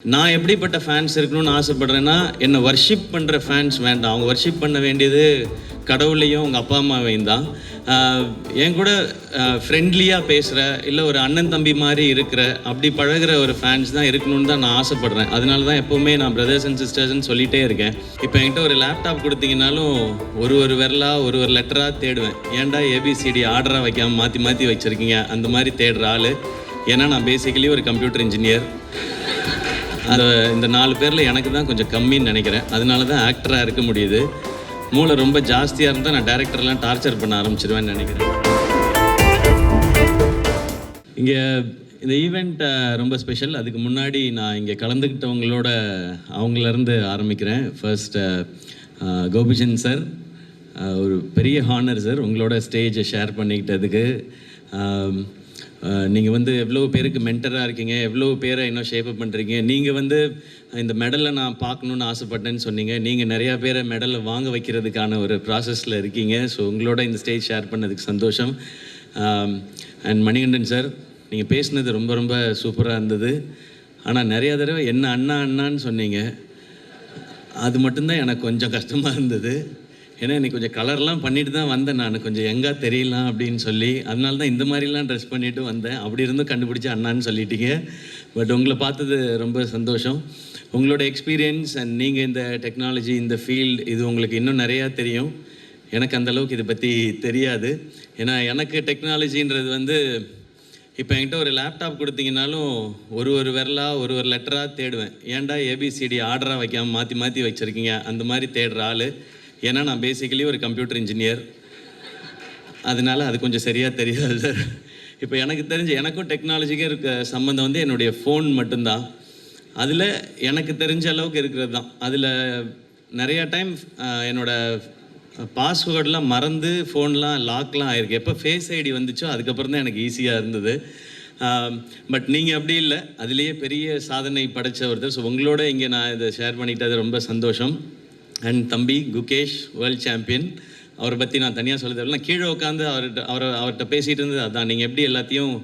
நான் எப்படிப்பட்ட ஃபேன்ஸ் இருக்கணும்னு ஆசைப்படுறேன்னா, என்னை வர்ஷிப் பண்ணுற ஃபேன்ஸ் வேண்டாம். அவங்க வர்ஷிப் பண்ண வேண்டியது கடவுளையும், உங்கள் அப்பா அம்மாவையும் தான். என் கூட ஃப்ரெண்ட்லியாக பேசுகிற, இல்லை ஒரு அண்ணன் தம்பி மாதிரி இருக்கிற, அப்படி பழகிற ஒரு ஃபேன்ஸ் தான் இருக்கணும்னு தான் நான் ஆசைப்பட்றேன். அதனால தான் எப்போவுமே நான் பிரதர்ஸ் அண்ட் சிஸ்டர்ஸ்ன்னு சொல்லிகிட்டே இருக்கேன். இப்போ என்கிட்ட ஒரு லேப்டாப் கொடுத்தீங்கனாலும் ஒரு விரலாக ஒரு லெட்டராக தேடுவேன். ஏன்டா ஏபிசிடி ஆர்டராக வைக்காமல் மாற்றி மாற்றி வச்சுருக்கீங்க, அந்த மாதிரி தேடுற ஆள். ஏன்னா நான் பேசிக்கலி ஒரு கம்ப்யூட்டர் இன்ஜினியர். இந்த 4 பேரில் எனக்கு தான் கொஞ்சம் கம்மின்னு நினைக்கிறேன். அதனால தான் ஆக்டராக இருக்க முடியுது. மூளை ரொம்ப ஜாஸ்தியாக இருந்தால் நான் டேரக்டர்லாம் டார்ச்சர் பண்ண ஆரம்பிச்சிடுவேன்னு நினைக்கிறேன். இங்கே இந்த ஈவெண்ட் ரொம்ப ஸ்பெஷல். அதுக்கு முன்னாடி நான் இங்கே கலந்துக்கிட்டவங்களோட அவங்களேருந்து ஆரம்பிக்கிறேன். ஃபர்ஸ்ட் கோபிச்சந்த் சார், ஒரு பெரிய ஹானர் சார் உங்களோட ஸ்டேஜை ஷேர் பண்ணிக்கிட்டதுக்கு. நீங்கள் எவ்வளோ பேருக்கு மென்டராக இருக்கீங்க, எவ்வளோ பேரை இன்னும் ஷேப்பப் பண்ணுறீங்க. நீங்கள் இந்த மெடலை நான் பார்க்கணுன்னு ஆசைப்பட்டேன்னு சொன்னீங்க. நீங்கள் நிறையா பேரை மெடலை வாங்க வைக்கிறதுக்கான ஒரு ப்ராசஸில் இருக்கீங்க. ஸோ உங்களோட இந்த ஸ்டேஜ் ஷேர் பண்ணதுக்கு சந்தோஷம். அண்ட் மணிகண்டன் சார், நீங்கள் பேசுனது ரொம்ப ரொம்ப சூப்பராக இருந்தது. ஆனால் நிறையா தடவை என்ன அண்ணான்னு சொன்னீங்க. அது மட்டும்தான் எனக்கு கொஞ்சம் கஷ்டமாக இருந்தது. ஏன்னா எனக்கு கொஞ்சம் கலர்லாம் பண்ணிட்டு தான் வந்தேன். நான் கொஞ்சம் எங்கே தெரியலாம் அப்படின்னு சொல்லி, அதனால தான் இந்த மாதிரிலாம் ட்ரெஸ் பண்ணிவிட்டு வந்தேன். அப்படி இருந்தும் கண்டுபிடிச்சி அண்ணான்னு சொல்லிட்டீங்க. பட் உங்களை பார்த்தது ரொம்ப சந்தோஷம். உங்களோட எக்ஸ்பீரியன்ஸ் அண்ட் நீங்கள் இந்த டெக்னாலஜி, இந்த ஃபீல்டு, இது உங்களுக்கு இன்னும் நிறையா தெரியும். எனக்கு அந்தளவுக்கு இதை பற்றி தெரியாது. ஏன்னா எனக்கு டெக்னாலஜின்றது இப்போ என்கிட்ட ஒரு லேப்டாப் கொடுத்தீங்கனாலும் ஒரு விரலாக ஒரு லெட்டராக தேடுவேன். ஏன்டா ஏபிசிடி ஆர்டராக வைக்காமல் மாற்றி மாற்றி வச்சுருக்கீங்க, அந்த மாதிரி தேடுற ஆள். ஏன்னா நான் பேசிக்கலி ஒரு கம்ப்யூட்டர் இன்ஜினியர். அதனால் அது கொஞ்சம் சரியாக தெரியாது சார். இப்போ எனக்கு தெரிஞ்ச, எனக்கும் டெக்னாலஜிக்கும் இருக்க சம்மந்தம் என்னுடைய ஃபோன் மட்டும்தான். அதில் எனக்கு தெரிஞ்ச அளவுக்கு இருக்கிறது தான். அதில் நிறையா டைம் என்னோடய பாஸ்வேர்டெலாம் மறந்து ஃபோன்லாம் லாக்லாம் ஆகிருக்கு. எப்போ ஃபேஸ் ஐடி வந்துச்சோ அதுக்கப்புறம் தான் எனக்கு ஈஸியாக இருந்தது. பட் நீங்கள் அப்படி இல்லை, அதுலேயே பெரிய சாதனை படைத்த ஒருத்தர். ஸோ உங்களோட இங்கே நான் இதை ஷேர் பண்ணிக்கிட்டது ரொம்ப சந்தோஷம். அண்ட் தம்பி குகேஷ், வேர்ல்ட் சாம்பியன், அவரை பற்றி நான் தனியாக சொல்ல தேவையில்லை. நான் கீழே உட்காந்து அவர்கிட்ட பேசிகிட்டு இருந்தது அதான். நீங்கள் எப்படி எல்லாத்தையும்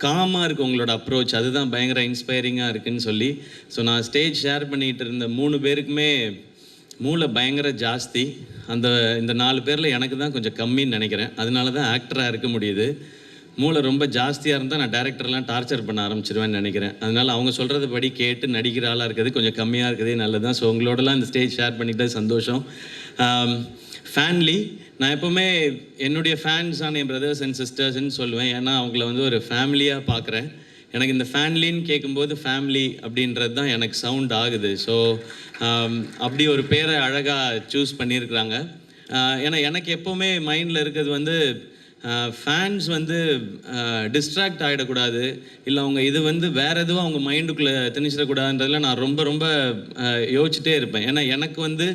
காமாக இருக்குது உங்களோட அப்ரோச், அதுதான் பயங்கர இன்ஸ்பைரிங்காக இருக்குதுன்னு சொல்லி. ஸோ நான் ஸ்டேஜ் ஷேர் பண்ணிகிட்டு இருந்த 3 பேருக்குமே மூளை பயங்கர ஜாஸ்தி. இந்த 4 பேரில் எனக்கு தான் கொஞ்சம் கம்மின்னு நினைக்கிறேன். அதனால தான் ஆக்டராக இருக்க முடியுது. மூளை ரொம்ப ஜாஸ்தியாக இருந்தால் நான் டேரக்டர்லாம் டார்ச்சர் பண்ண ஆரம்பிச்சிடுவேன்னு நினைக்கிறேன். அதனால் அவங்க சொல்கிறது படி கேட்டு நடிக்கிற ஆளாக இருக்குது கொஞ்சம் கம்மியாக இருக்குதே நல்லது தான். ஸோ உங்களோடலாம் இந்த ஸ்டேஜ் ஷேர் பண்ணிக்கிட்டது சந்தோஷம். ஃபேன்லி, நான் எப்போவுமே என்னுடைய ஃபேன்ஸான என் பிரதர்ஸ் அண்ட் சிஸ்டர்ஸ்ன்னு சொல்லுவேன். ஏன்னா அவங்கள ஒரு ஃபேமிலியாக பார்க்குறேன். எனக்கு இந்த ஃபேன்லின்னு கேட்கும்போது ஃபேமிலி அப்படின்றது தான் எனக்கு சவுண்ட் ஆகுது. ஸோ அப்படி ஒரு பேரை அழகாக சூஸ் பண்ணியிருக்கிறாங்க. ஏன்னா எனக்கு எப்போவுமே மைண்டில் இருக்கிறது ஃபேன்ஸ் டிஸ்ட்ராக்ட் ஆகிடக்கூடாது, இல்லை அவங்க இது வேறு எதுவும் அவங்க மைண்டுக்குள்ளே திணிச்சிடக்கூடாதுன்றதில் நான் ரொம்ப ரொம்ப யோசிச்சுட்டே இருப்பேன். ஏன்னா எனக்கு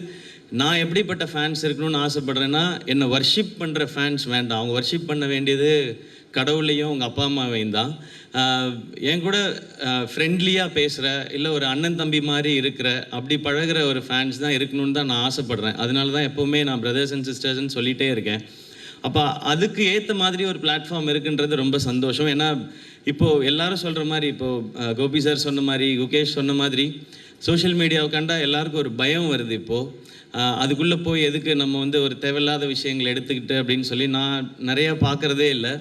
நான் எப்படிப்பட்ட ஃபேன்ஸ் இருக்கணும்னு ஆசைப்பட்றேன்னா, என்னை வர்ஷிப் பண்ணுற ஃபேன்ஸ் வேண்டாம். அவங்க வர்ஷிப் பண்ண வேண்டியது கடவுளையும், உங்கள் அப்பா அம்மாவையும் தான். என் கூட ஃப்ரெண்ட்லியாக பேசுகிற, இல்லை ஒரு அண்ணன் தம்பி மாதிரி இருக்கிற, அப்படி பழகிற ஒரு ஃபேன்ஸ் தான் இருக்கணும்னு தான் நான் ஆசைப்பட்றேன். அதனால தான் எப்போவுமே நான் பிரதர்ஸ் அண்ட் சிஸ்டர்ஸ்ன்னு சொல்லிகிட்டே இருக்கேன். அப்போ அதுக்கு ஏற்ற மாதிரி ஒரு பிளாட்ஃபார்ம் இருக்குன்றது ரொம்ப சந்தோஷம். ஏன்னா இப்போது எல்லோரும் சொல்கிற மாதிரி, இப்போது கோபி சார் சொன்ன மாதிரி, குகேஷ் சொன்ன மாதிரி, சோஷியல் மீடியாவை கண்டா எல்லாருக்கும் ஒரு பயம் வருது. இப்போது அதுக்குள்ளே போய் எதுக்கு நம்ம ஒரு தேவையில்லாத விஷயங்களை எடுத்துக்கிட்டு அப்படின்னு சொல்லி நான் நிறையா பார்க்குறதே இல்லை.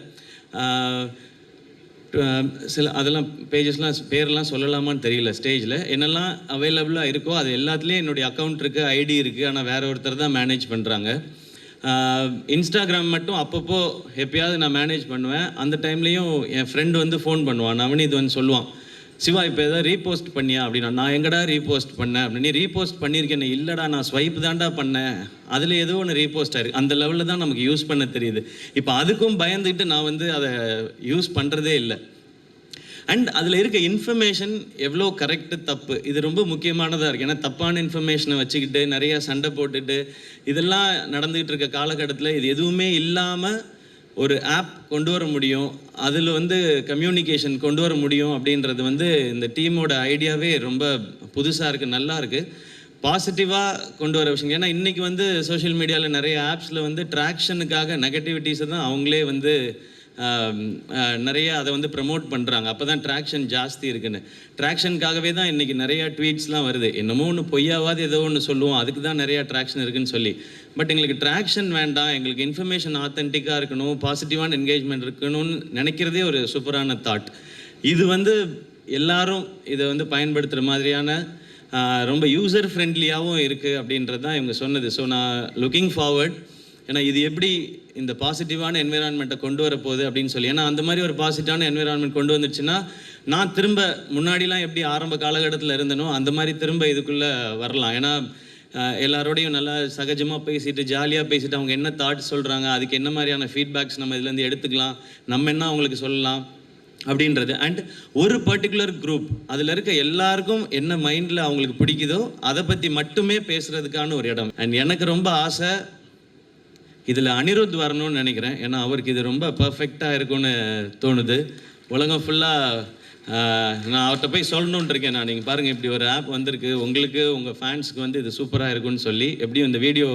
அதெல்லாம் பேஜஸ்லாம் பேரெலாம் சொல்லலாமான்னு தெரியல. ஸ்டேஜில் என்னெல்லாம் அவைலபிளாக இருக்கோ அது எல்லாத்துலேயும் என்னுடைய அக்கௌண்ட் இருக்குது, ஐடி இருக்குது. ஆனால் வேறு ஒருத்தர் தான் மேனேஜ் பண்ணுறாங்க. இன்ஸ்டாகிராம் மட்டும் அப்பப்போ எப்பயாவது நான் மேனேஜ் பண்ணுவேன். அந்த டைம்லேயும் என் ஃப்ரெண்டு ஃபோன் பண்ணுவான், நவனீத் சொல்லுவான், சிவா இப்போ எதாவது ரீபோஸ்ட் பண்ணியா அப்படின்னா. நான் எங்கடா ரீபோஸ்ட் பண்ணேன் அப்படின்னு. நீ ரீபோஸ்ட் பண்ணியிருக்கேன். இல்லைடா, நான் ஸ்வைப் தான்டா பண்ணேன், அதில் ஏதோ ஒன்று ரீபோஸ்ட் ஆயிருக்கு. அந்த லெவலில் தான் நமக்கு யூஸ் பண்ண தெரியுது. இப்போ அதுக்கும் பயந்துக்கிட்டு நான் அதை யூஸ் பண்ணுறதே இல்லை. அண்ட் அதில் இருக்க இன்ஃபர்மேஷன் எவ்வளோ கரெக்டு தப்பு, இது ரொம்ப முக்கியமானதாக இருக்குது. ஏன்னா தப்பான இன்ஃபர்மேஷனை வச்சுக்கிட்டு நிறையா சண்டை போட்டுட்டு இதெல்லாம் நடந்துக்கிட்டு இருக்க காலகட்டத்தில் இது எதுவுமே இல்லாமல் ஒரு ஆப் கொண்டு வர முடியும், அதில் கம்யூனிகேஷன் கொண்டு வர முடியும் அப்படின்றது இந்த டீமோட ஐடியாவே ரொம்ப புதுசாக இருக்குது, நல்லா இருக்குது, பாசிட்டிவாக கொண்டு வர விஷயம். ஏன்னா இன்றைக்கி சோஷியல் மீடியாவில் நிறைய ஆப்ஸில் ட்ராக்ஷனுக்காக நெகட்டிவிட்டிஸை தான் அவங்களே நிறைய அதை வந்து ப்ரமோட் பண்ணுறாங்க. அப்போ தான் ட்ராக்ஷன் ஜாஸ்தி இருக்குன்னு. ட்ராக்ஷனுக்காகவே தான் இன்றைக்கி நிறையா ட்வீட்ஸ்லாம் வருது. என்னமோ ஒன்று பொய்யாவது ஏதோ ஒன்று சொல்லுவோம், அதுக்கு தான் நிறையா ட்ராக்ஷன் இருக்குன்னு சொல்லி. பட் எங்களுக்கு ட்ராக்ஷன் வேண்டாம், எங்களுக்கு இன்ஃபர்மேஷன் ஆத்தென்டிக்காக இருக்கணும், பாசிட்டிவான என்கேஜ்மெண்ட் இருக்கணும்னு நினைக்கிறதே ஒரு சூப்பரான தாட். இது வந்து எல்லாரும் இதை வந்து பயன்படுத்துகிற மாதிரியான ரொம்ப யூசர் ஃப்ரெண்ட்லியாகவும் இருக்குது அப்படின்றது தான் இவங்க சொன்னது. ஸோ நான் லுக்கிங் ஃபார்வர்ட், ஏன்னா இது எப்படி இந்த பாசிட்டிவான என்விரான்மெண்ட்டை கொண்டு வர போகுது அப்படின்னு சொல்லி. ஏன்னா அந்த மாதிரி ஒரு பாசிட்டிவான என்விரான்மெண்ட் கொண்டு வந்துச்சுன்னா நான் திரும்ப முன்னாடிலாம் எப்படி ஆரம்ப காலகட்டத்தில் இருந்தனோ அந்த மாதிரி திரும்ப இதுக்குள்ளே வரலாம். ஏன்னா எல்லாரோடையும் நல்லா சகஜமாக பேசிட்டு ஜாலியாக பேசிட்டு அவங்க என்ன தாட் சொல்கிறாங்க, அதுக்கு என்ன மாதிரியான ஃபீட்பேக்ஸ் நம்ம இதுலேருந்து எடுத்துக்கலாம், நம்ம என்ன அவங்களுக்கு சொல்லலாம் அப்படின்றது. அண்ட் ஒரு பர்டிகுலர் குரூப் அதில் இருக்க எல்லாருக்கும் என்ன மைண்டில் அவங்களுக்கு பிடிக்குதோ அதை பற்றி மட்டுமே பேசுகிறதுக்கான ஒரு இடம். அண்ட் எனக்கு ரொம்ப ஆசை இதில் அனிருத் வரணும்னு நினைக்கிறேன். ஏன்னா அவருக்கு இது ரொம்ப பர்ஃபெக்டாக இருக்கும்னு தோணுது. உலகம் ஃபுல்லாக நான் அவர்கிட்ட போய் சொல்லணுன்ட்டு இருக்கேன். நான் நீங்கள் பாருங்கள், இப்படி ஒரு ஆப் வந்திருக்கு, உங்களுக்கு உங்கள் ஃபேன்ஸுக்கு வந்து இது சூப்பராக இருக்குன்னு சொல்லி. எப்படியும் இந்த வீடியோ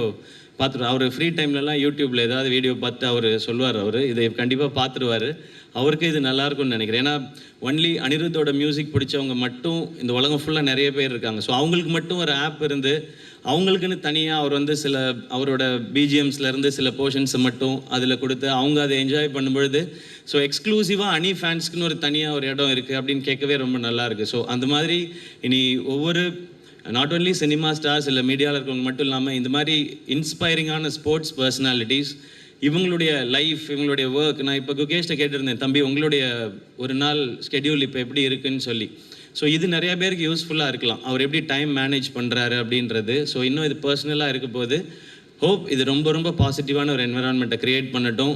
பார்த்துட்டு அவர் ஃப்ரீ டைம்லலாம் யூடியூப்பில் ஏதாவது வீடியோ பார்த்து அவர் சொல்லுவார். அவர் இதை கண்டிப்பாக பார்த்துருவார். அவருக்கு இது நல்லாயிருக்கும்னு நினைக்கிறேன். ஏன்னா ஒன்லி அனிருத்தோட மியூசிக் பிடிச்சவங்க மட்டும் இந்த உலகம் ஃபுல்லாக நிறைய பேர் இருக்காங்க. ஸோ அவங்களுக்கு மட்டும் ஒரு ஆப் இருந்து அவங்களுக்குன்னு தனியாக அவர் வந்து சில அவரோட பிஜிஎம்ஸ்லேருந்து சில போர்ஷன்ஸை மட்டும் அதில் கொடுத்து அவங்க அதை என்ஜாய் பண்ணும்பொழுது, ஸோ எக்ஸ்க்ளூசிவாக அனி ஃபேன்ஸ்க்குன்னு ஒரு தனியாக ஒரு இடம் இருக்குது அப்படின்னு கேட்கவே ரொம்ப நல்லா இருக்குது. ஸோ அந்த மாதிரி இனி ஒவ்வொரு நாட் ஒன்லி சினிமா ஸ்டார்ஸ் இல்லை மீடியாவில் இருக்கவங்க மட்டும் இல்லாமல் இந்த மாதிரி இன்ஸ்பைரிங்கான ஸ்போர்ட்ஸ் பர்சனாலிட்டிஸ் இவங்களுடைய லைஃப், இவங்களுடைய ஒர்க். நான் இப்போ குகேஷ்ட கேட்டிருந்தேன், தம்பி உங்களுடைய ஒரு நாள் ஸ்கெடியூல் இப்போ எப்படி இருக்குன்னு சொல்லி. ஸோ இது நிறைய பேருக்கு யூஸ்ஃபுல்லாக இருக்கலாம், அவர் எப்படி டைம் மேனேஜ் பண்ணுறாரு அப்படின்றது. ஸோ இன்னும் இது பர்சனலாக இருக்க போது ஹோப் இது ரொம்ப ரொம்ப பாசிட்டிவான ஒரு என்விரான்மெண்ட்டை க்ரியேட் பண்ணட்டும்.